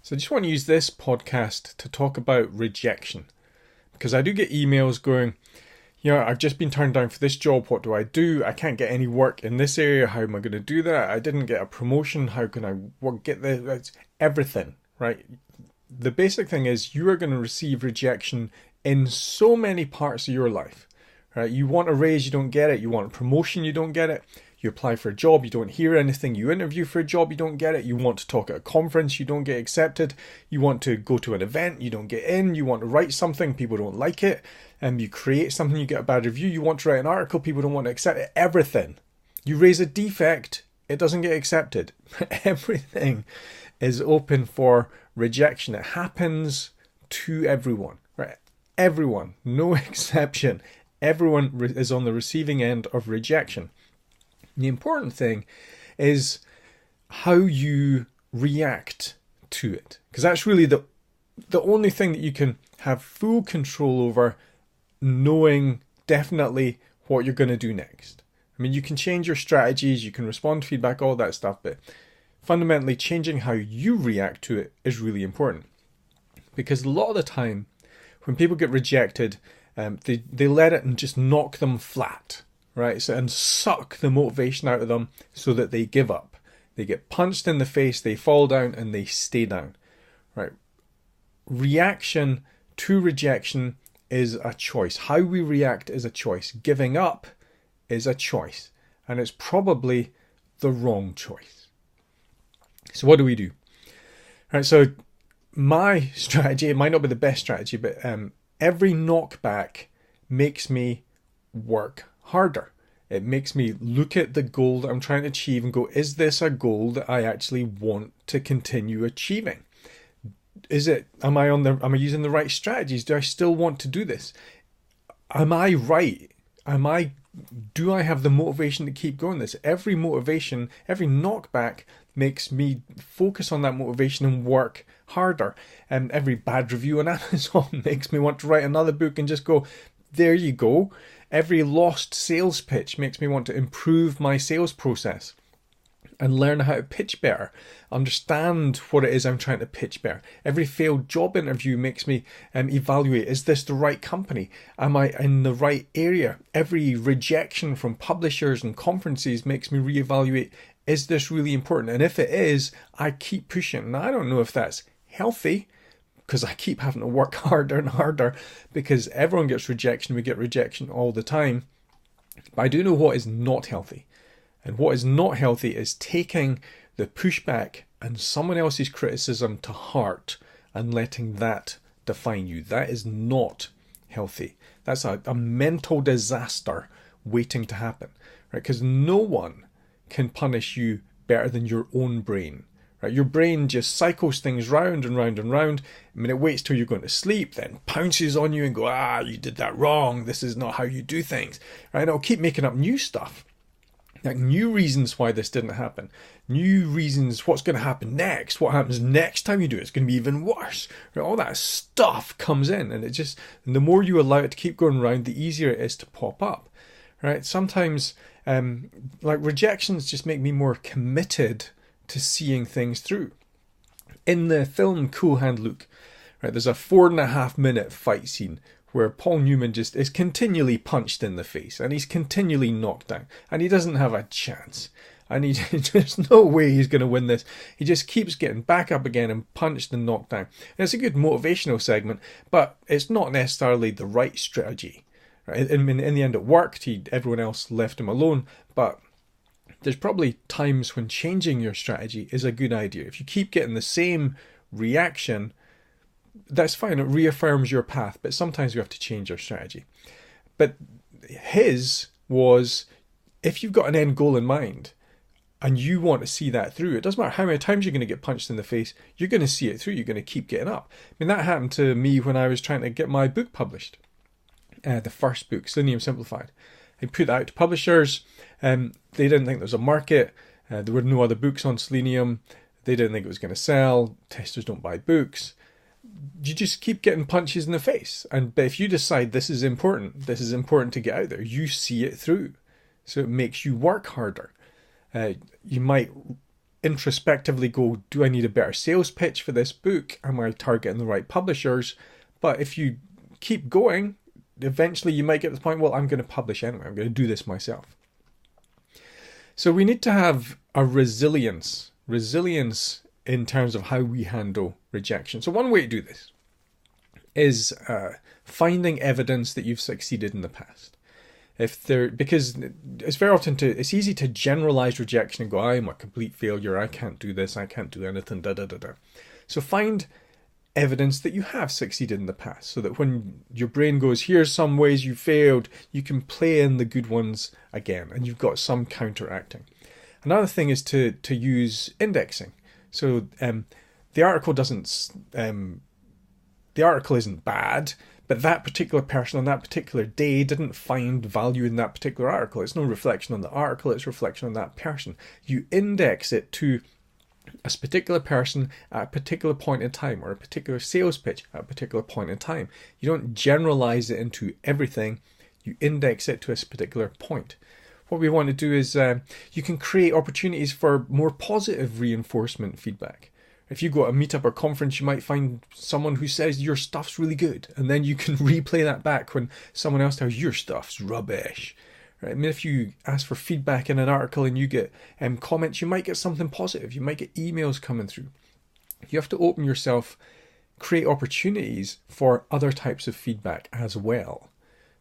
So I just want to use this podcast to talk about rejection, because I do get emails going, I've just been turned down for this job. What do I do? I can't get any work in this area. How am I going to do that? I didn't get a promotion. How can I get there? It's everything, right? The basic thing is you are going to receive rejection in so many parts of your life, right? You want a raise, you don't get it. You want a promotion, you don't get it. You apply for a job, you don't hear anything. You interview for a job, you don't get it. You want to talk at a conference, you don't get accepted. You want to go to an event, you don't get in. You want to write something, people don't like it. You create something, you get a bad review. You want to write an article, people don't want to accept it. Everything. You raise a defect, it doesn't get accepted. Everything is open for rejection. It happens to everyone, right? Everyone, no exception. Everyone is on the receiving end of rejection. The important thing is how you react to it, because that's really the only thing that you can have full control over, knowing definitely what you're going to do next. I mean, you can change your strategies, you can respond to feedback, all that stuff, but fundamentally changing how you react to it is really important. Because a lot of the time, when people get rejected, they let it and just knock them flat. Right, so and suck the motivation out of them so that they give up. They get punched in the face, they fall down, and they stay down. Right, reaction to rejection is a choice. How we react is a choice. Giving up is a choice, and it's probably the wrong choice. So what do we do? Right, so my strategy, it might not be the best strategy, but every knockback makes me work harder. It makes me look at the goal that I'm trying to achieve and go, is this a goal that I actually want to continue achieving? Am I using the right strategies? Do I still want to do this? Am I right? Do I have the motivation to keep going this? Every motivation, every knockback makes me focus on that motivation and work harder. And every bad review on Amazon makes me want to write another book and just go, there you go. Every lost sales pitch makes me want to improve my sales process and learn how to pitch better, understand what it is I'm trying to pitch better. Every failed job interview makes me evaluate, is this the right company? Am I in the right area? Every rejection from publishers and conferences makes me reevaluate, is this really important? And if it is, I keep pushing. Now, I don't know if that's healthy, because I keep having to work harder and harder, because everyone gets rejection. We get rejection all the time. But I do know what is not healthy. And what is not healthy is taking the pushback and someone else's criticism to heart and letting that define you. That is not healthy. That's a mental disaster waiting to happen, right? Because no one can punish you better than your own brain. Right, your brain just cycles things round and round and round. I mean, it waits till you're going to sleep, then pounces on you and go, you did that wrong. This is not how you do things. Right, and it'll keep making up new stuff. Like new reasons why this didn't happen. New reasons what's going to happen next. What happens next time you do it? It's going to be even worse. Right, all that stuff comes in, and the more you allow it to keep going round, the easier it is to pop up. Right, sometimes like rejections just make me more committed to seeing things through. In the film Cool Hand Luke, right, there's a 4.5 minute fight scene where Paul Newman just is continually punched in the face and he's continually knocked down and he doesn't have a chance. And there's no way he's going to win this. He just keeps getting back up again and punched and knocked down. And it's a good motivational segment, but it's not necessarily the right strategy. Right? In the end, it worked. Everyone else left him alone, but there's probably times when changing your strategy is a good idea. If you keep getting the same reaction, that's fine. It reaffirms your path, but sometimes you have to change your strategy. But his was, if you've got an end goal in mind and you want to see that through, it doesn't matter how many times you're going to get punched in the face, you're going to see it through. You're going to keep getting up. I mean, that happened to me when I was trying to get my book published. The first book, Selenium Simplified. I put that out to publishers. They didn't think there was a market. There were no other books on Selenium. They didn't think it was going to sell. Testers don't buy books. You just keep getting punches in the face. But if you decide this is important to get out there, you see it through. So it makes you work harder. You might introspectively go, do I need a better sales pitch for this book? Am I targeting the right publishers? But if you keep going, eventually you might get to the point, well, I'm going to publish anyway. I'm going to do this myself. So we need to have a resilience in terms of how we handle rejection. So one way to do this is finding evidence that you've succeeded in the past. Because it's easy to generalize rejection and go, I'm a complete failure, I can't do this, I can't do anything, So find evidence that you have succeeded in the past, so that when your brain goes, here's some ways you failed, you can play in the good ones again, and you've got some counteracting. Another thing is to use indexing. So the article isn't bad, but that particular person on that particular day didn't find value in that particular article. It's no reflection on the article, it's reflection on that person. You index it to a particular person at a particular point in time, or a particular sales pitch at a particular point in time. You don't generalize it into everything, you index it to a particular point. What we want to do is you can create opportunities for more positive reinforcement feedback. If you go to a meetup or conference, you might find someone who says your stuff's really good, and then you can replay that back when someone else tells you your stuff's rubbish. Right? I mean, if you ask for feedback in an article and you get comments, you might get something positive. You might get emails coming through. You have to open yourself, create opportunities for other types of feedback as well.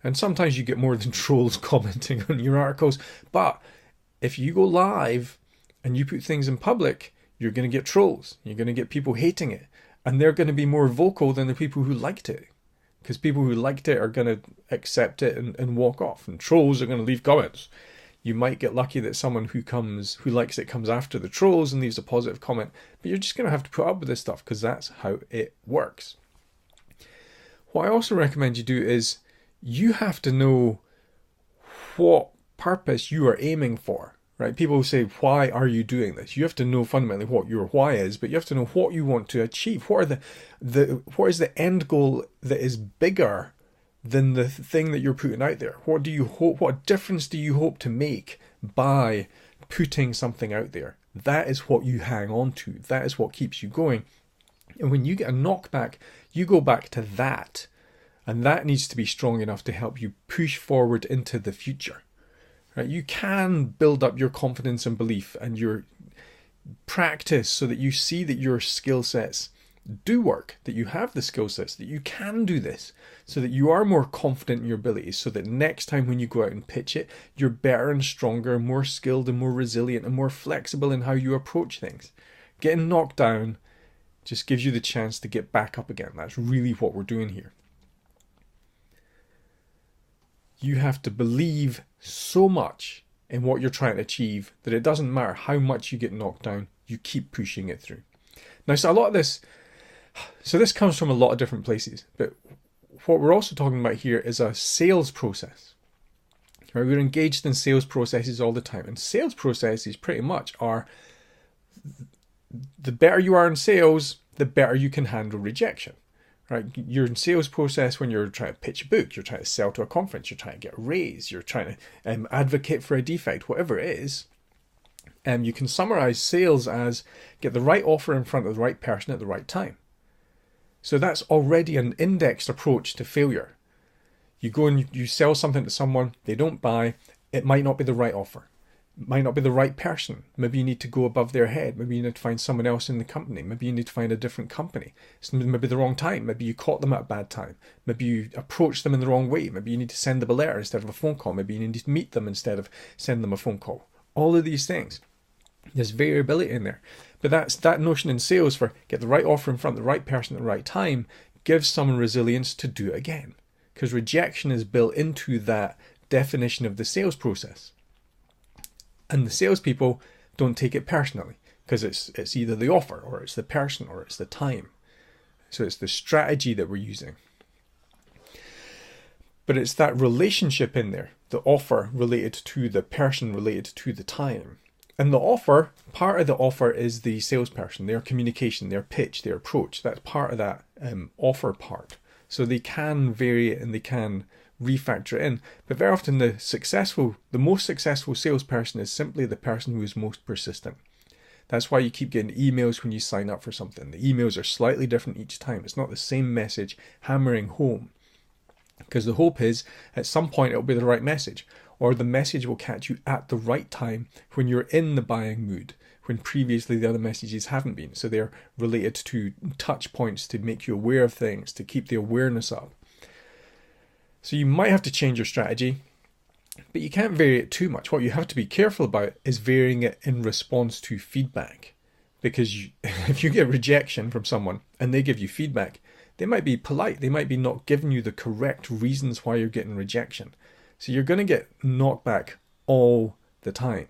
And sometimes you get more than trolls commenting on your articles. But if you go live and you put things in public, you're going to get trolls. You're going to get people hating it. And they're going to be more vocal than the people who liked it. Because people who liked it are going to accept it and walk off. And trolls are going to leave comments. You might get lucky that someone who likes it comes after the trolls and leaves a positive comment. But you're just going to have to put up with this stuff because that's how it works. What I also recommend you do is you have to know what purpose you are aiming for. Right? People say, why are you doing this? You have to know fundamentally what your why is, but you have to know what you want to achieve. What is the end goal that is bigger than the thing that you're putting out there? What difference do you hope to make by putting something out there? That is what you hang on to. That is what keeps you going. And when you get a knockback, you go back to that. And that needs to be strong enough to help you push forward into the future. Right? You can build up your confidence and belief and your practice so that you see that your skill sets do work, that you have the skill sets, that you can do this, so that you are more confident in your abilities, so that next time when you go out and pitch it, you're better and stronger, more skilled and more resilient and more flexible in how you approach things. Getting knocked down just gives you the chance to get back up again. That's really what we're doing here. You have to believe so much in what you're trying to achieve that it doesn't matter how much you get knocked down, you keep pushing it through. Now, this comes from a lot of different places, but what we're also talking about here is a sales process. Right? We're engaged in sales processes all the time, and sales processes pretty much are the better you are in sales, the better you can handle rejection. Right, you're in sales process when you're trying to pitch a book, you're trying to sell to a conference, you're trying to get a raise, you're trying to advocate for a defect, whatever it is. You can summarize sales as get the right offer in front of the right person at the right time. So that's already an indexed approach to failure. You go and you sell something to someone, they don't buy, it might not be the right offer. Might not be the right person. Maybe you need to go above their head. Maybe you need to find someone else in the company. Maybe you need to find a different company. It's maybe the wrong time. Maybe you caught them at a bad time. Maybe you approached them in the wrong way. Maybe you need to send them a letter instead of a phone call. Maybe you need to meet them instead of send them a phone call. All of these things. There's variability in there. But that notion in sales for get the right offer in front of the right person at the right time gives someone resilience to do it again. Because rejection is built into that definition of the sales process. And the salespeople don't take it personally because it's either the offer or it's the person or it's the time. So it's the strategy that we're using. But it's that relationship in there, the offer related to the person related to the time. And the offer, part of the offer is the salesperson, their communication, their pitch, their approach. That's part of that offer part. So they can vary it and they can refactor it in, but very often the most successful salesperson is simply the person who is most persistent. That's why you keep getting emails when you sign up for something. The emails are slightly different each time. It's not the same message hammering home. Because the hope is, at some point, it'll be the right message. Or the message will catch you at the right time when you're in the buying mood, when previously the other messages haven't been. So they're related to touch points to make you aware of things, to keep the awareness up. So you might have to change your strategy, but you can't vary it too much. What you have to be careful about is varying it in response to feedback. Because if you get rejection from someone and they give you feedback, they might be polite. They might be not giving you the correct reasons why you're getting rejection. So you're going to get knockback all the time.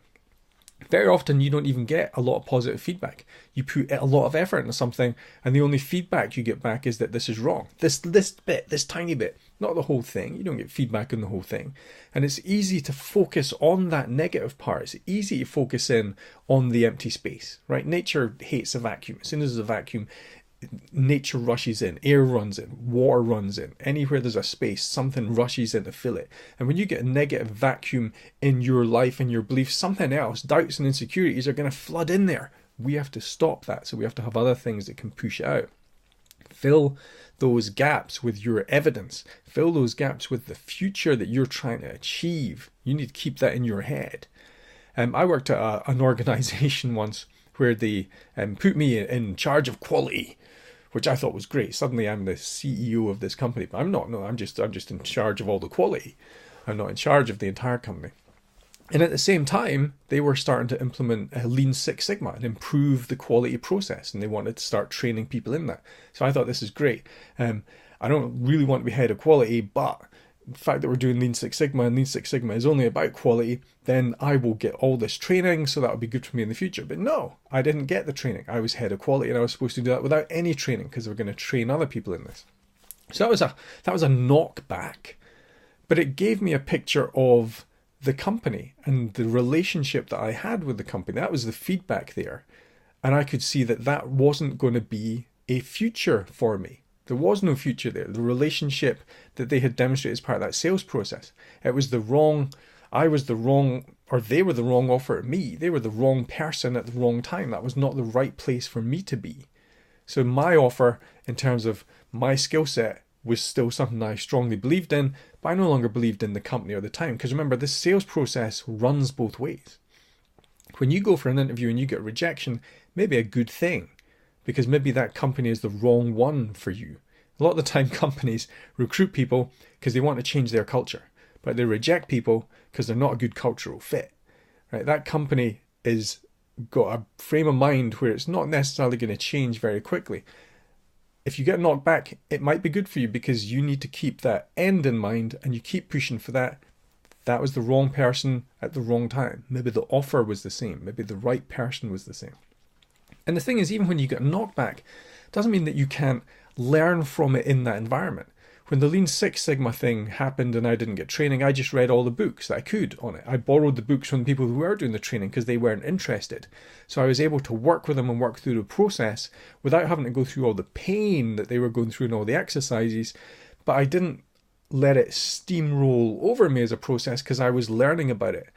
Very often you don't even get a lot of positive feedback. You put a lot of effort into something and the only feedback you get back is that this is wrong. This bit, this tiny bit, not the whole thing. You don't get feedback on the whole thing. And it's easy to focus on that negative part. It's easy to focus in on the empty space, right? Nature hates a vacuum. As soon as there's a vacuum, nature rushes in, air runs in, water runs in. Anywhere there's a space, something rushes in to fill it. And when you get a negative vacuum in your life and your beliefs, something else, doubts and insecurities are going to flood in there. We have to stop that. So we have to have other things that can push it out. Fill those gaps with your evidence. Fill those gaps with the future that you're trying to achieve. You need to keep that in your head. I worked at an organization once where they put me in charge of quality, which I thought was great. Suddenly I'm the CEO of this company, but I'm not. No, I'm just in charge of all the quality. I'm not in charge of the entire company. And at the same time, they were starting to implement Lean Six Sigma and improve the quality process, and they wanted to start training people in that. So I thought this is great. I don't really want to be head of quality, but the fact that we're doing Lean Six Sigma and Lean Six Sigma is only about quality, then I will get all this training, so that will be good for me in the future. But no, I didn't get the training. I was head of quality and I was supposed to do that without any training because we're going to train other people in this. So that was a knockback, but it gave me a picture of the company and the relationship that I had with the company. That was the feedback there. And I could see that that wasn't going to be a future for me. There was no future there. The relationship that they had demonstrated as part of that sales process, I was the wrong or they were the wrong offer to me. They were the wrong person at the wrong time. That was not the right place for me to be. So my offer in terms of my skill set was still something I strongly believed in, but I no longer believed in the company or the time. Because remember, this sales process runs both ways. When you go for an interview and you get rejection, maybe a good thing, because maybe that company is the wrong one for you. A lot of the time companies recruit people because they want to change their culture, but they reject people because they're not a good cultural fit. Right? That company is got a frame of mind where it's not necessarily going to change very quickly. If you get knocked back, it might be good for you because you need to keep that end in mind and you keep pushing for that. That was the wrong person at the wrong time. Maybe the offer was the same. Maybe the right person was the same. And the thing is, even when you get knocked back, it doesn't mean that you can't learn from it in that environment. When the Lean Six Sigma thing happened and I didn't get training, I just read all the books that I could on it. I borrowed the books from the people who were doing the training because they weren't interested. So I was able to work with them and work through the process without having to go through all the pain that they were going through and all the exercises. But I didn't let it steamroll over me as a process because I was learning about it.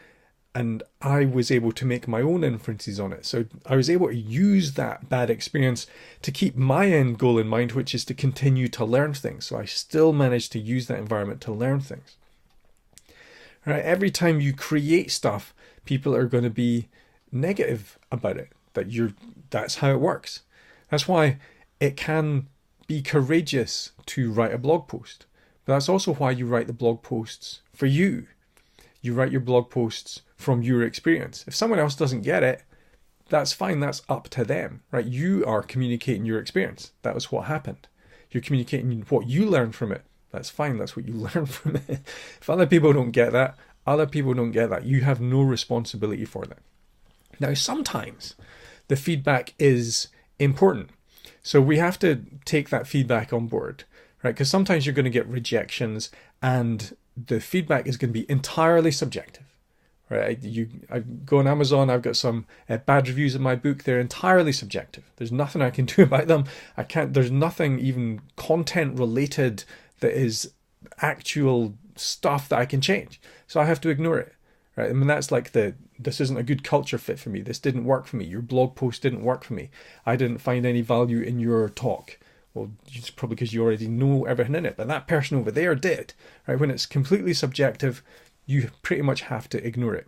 And I was able to make my own inferences on it. So I was able to use that bad experience to keep my end goal in mind, which is to continue to learn things. So I still managed to use that environment to learn things. Right? Every time you create stuff, people are going to be negative about it. That's how it works. That's why it can be courageous to write a blog post. But that's also why you write the blog posts for you. You write your blog posts from your experience. If someone else doesn't get it, that's fine. That's up to them, right? You are communicating your experience. That was what happened. You're communicating what you learned from it. That's fine. That's what you learned from it. If other people don't get that, other people don't get that. You have no responsibility for that. Now, sometimes the feedback is important. So we have to take that feedback on board, right? Because sometimes you're going to get rejections and the feedback is going to be entirely subjective, right? I go on Amazon, I've got some bad reviews of my book. They're entirely subjective. There's nothing I can do about them. There's nothing even content related that is actual stuff that I can change. So I have to ignore it, right? I mean, that's like this isn't a good culture fit for me. This didn't work for me. Your blog post didn't work for me. I didn't find any value in your talk. Well, it's probably because you already know everything in it, but that person over there did, right? When it's completely subjective, you pretty much have to ignore it.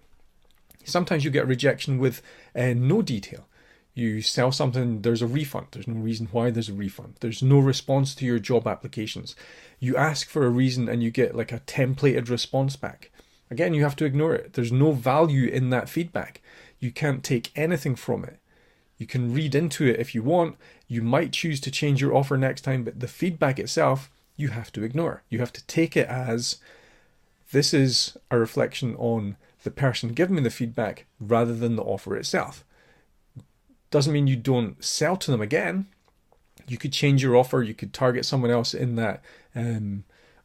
Sometimes you get a rejection with no detail. You sell something, there's a refund. There's no reason why there's a refund. There's no response to your job applications. You ask for a reason and you get like a templated response back. Again, you have to ignore it. There's no value in that feedback. You can't take anything from it. You can read into it if you want. You might choose to change your offer next time, but the feedback itself, you have to ignore. You have to take it as this is a reflection on the person giving me the feedback rather than the offer itself. Doesn't mean you don't sell to them again. You could change your offer. You could target someone else in that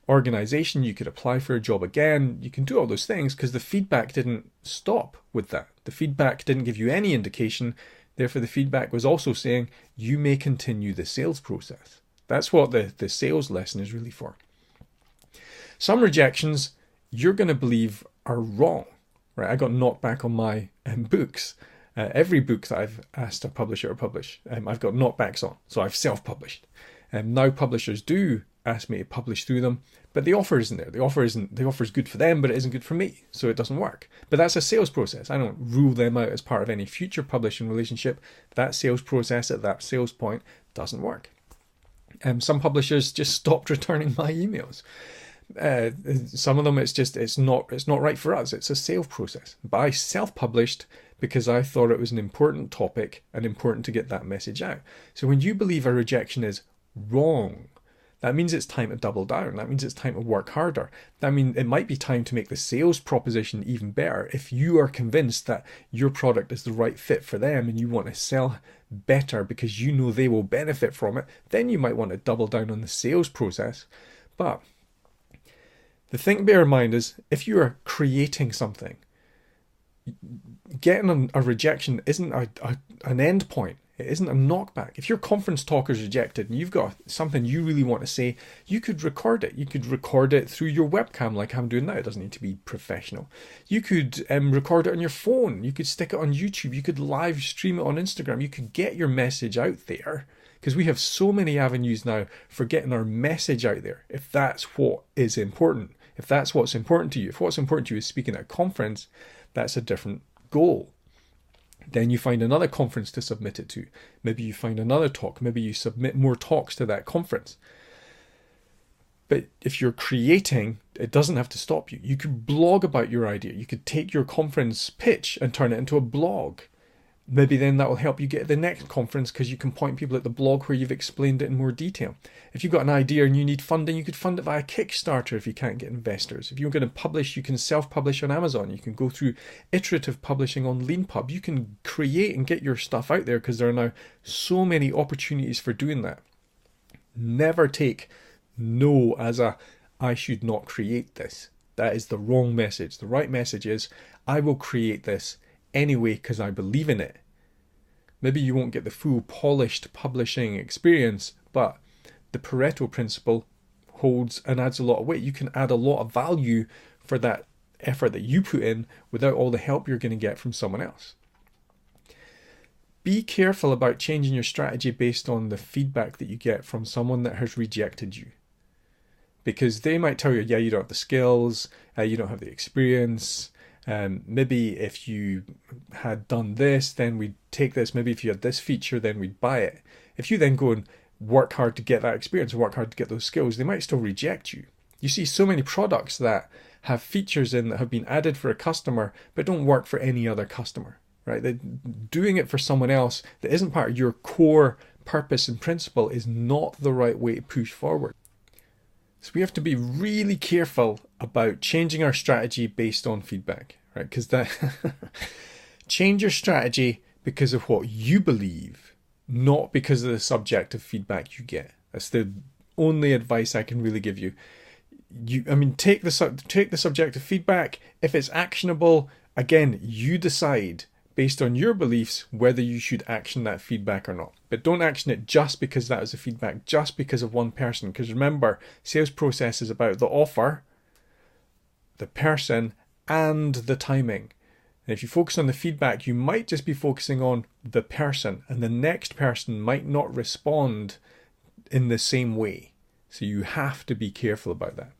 organization. You could apply for a job again. You can do all those things because the feedback didn't stop with that. The feedback didn't give you any indication. Therefore, the feedback was also saying you may continue the sales process. That's what the sales lesson is really for. Some rejections you're going to believe are wrong. Right? I got knocked back on my books. Every book that I've asked a publisher to publish, I've got knockbacks on. So I've self-published. Now publishers do ask me to publish through them, but the offer isn't there. The offer is good for them, but it isn't good for me. So it doesn't work. But that's a sales process. I don't rule them out as part of any future publishing relationship. That sales process at that sales point doesn't work. Some publishers just stopped returning my emails. Some of them it's not right for us. It's a sales process. But I self-published because I thought it was an important topic and important to get that message out. So when you believe a rejection is wrong, that means it's time to double down. That means it's time to work harder. That means it might be time to make the sales proposition even better. If you are convinced that your product is the right fit for them and you want to sell better because you know they will benefit from it, then you might want to double down on the sales process. But the thing to bear in mind is if you are creating something, getting a rejection isn't an endpoint. It isn't a knockback. If your conference talk is rejected and you've got something you really want to say, you could record it. You could record it through your webcam like I'm doing now. It doesn't need to be professional. You could record it on your phone. You could stick it on YouTube. You could live stream it on Instagram. You could get your message out there because we have so many avenues now for getting our message out there. If that's what is important, if that's what's important to you, if what's important to you is speaking at a conference, that's a different goal. Then you find another conference to submit it to. Maybe you find another talk. Maybe you submit more talks to that conference. But if you're creating, it doesn't have to stop you. You could blog about your idea. You could take your conference pitch and turn it into a blog. Maybe then that will help you get to the next conference because you can point people at the blog where you've explained it in more detail. If you've got an idea and you need funding, you could fund it via Kickstarter if you can't get investors. If you're going to publish, you can self-publish on Amazon. You can go through iterative publishing on LeanPub. You can create and get your stuff out there because there are now so many opportunities for doing that. Never take no as a, I should not create this. That is the wrong message. The right message is, I will create this anyway because I believe in it. Maybe you won't get the full polished publishing experience, but the Pareto principle holds and adds a lot of weight. You can add a lot of value for that effort that you put in without all the help you're going to get from someone else. Be careful about changing your strategy based on the feedback that you get from someone that has rejected you. Because they might tell you, yeah, you don't have the skills, you don't have the experience. Maybe if you had done this, then we'd take this. Maybe if you had this feature, then we'd buy it. If you then go and work hard to get that experience and work hard to get those skills, they might still reject you. You see so many products that have features in that have been added for a customer, but don't work for any other customer, right? They're doing it for someone else that isn't part of your core purpose and principle is not the right way to push forward. So we have to be really careful about changing our strategy based on feedback, right? Because that change your strategy because of what you believe, not because of the subjective feedback you get. That's the only advice I can really give you. Take the subjective feedback. If it's actionable, again, you decide based on your beliefs whether you should action that feedback or not. But don't action it just because that was the feedback, just because of one person. Because remember, sales process is about the offer, the person, and the timing. And if you focus on the feedback, you might just be focusing on the person, and the next person might not respond in the same way. So you have to be careful about that.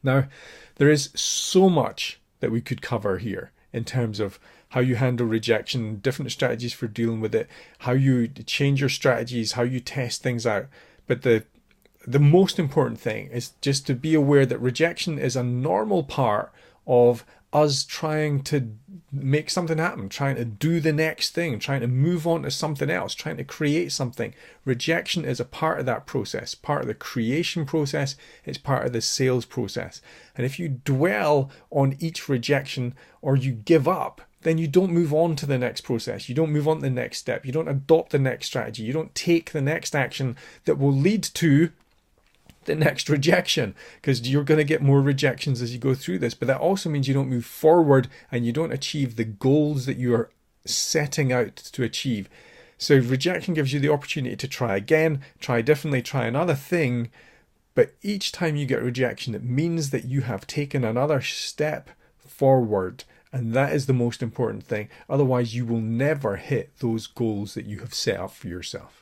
Now, there is so much that we could cover here in terms of how you handle rejection, different strategies for dealing with it, how you change your strategies, how you test things out. But the most important thing is just to be aware that rejection is a normal part of us trying to make something happen, trying to do the next thing, trying to move on to something else, trying to create something. Rejection is a part of that process, part of the creation process. It's part of the sales process. And if you dwell on each rejection or you give up, then you don't move on to the next process. You don't move on to the next step. You don't adopt the next strategy. You don't take the next action that will lead to the next rejection, because you're going to get more rejections as you go through this. But that also means you don't move forward and you don't achieve the goals that you are setting out to achieve. So rejection gives you the opportunity to try again, try differently, try another thing. But each time you get rejection, it means that you have taken another step forward. And that is the most important thing. Otherwise, you will never hit those goals that you have set up for yourself.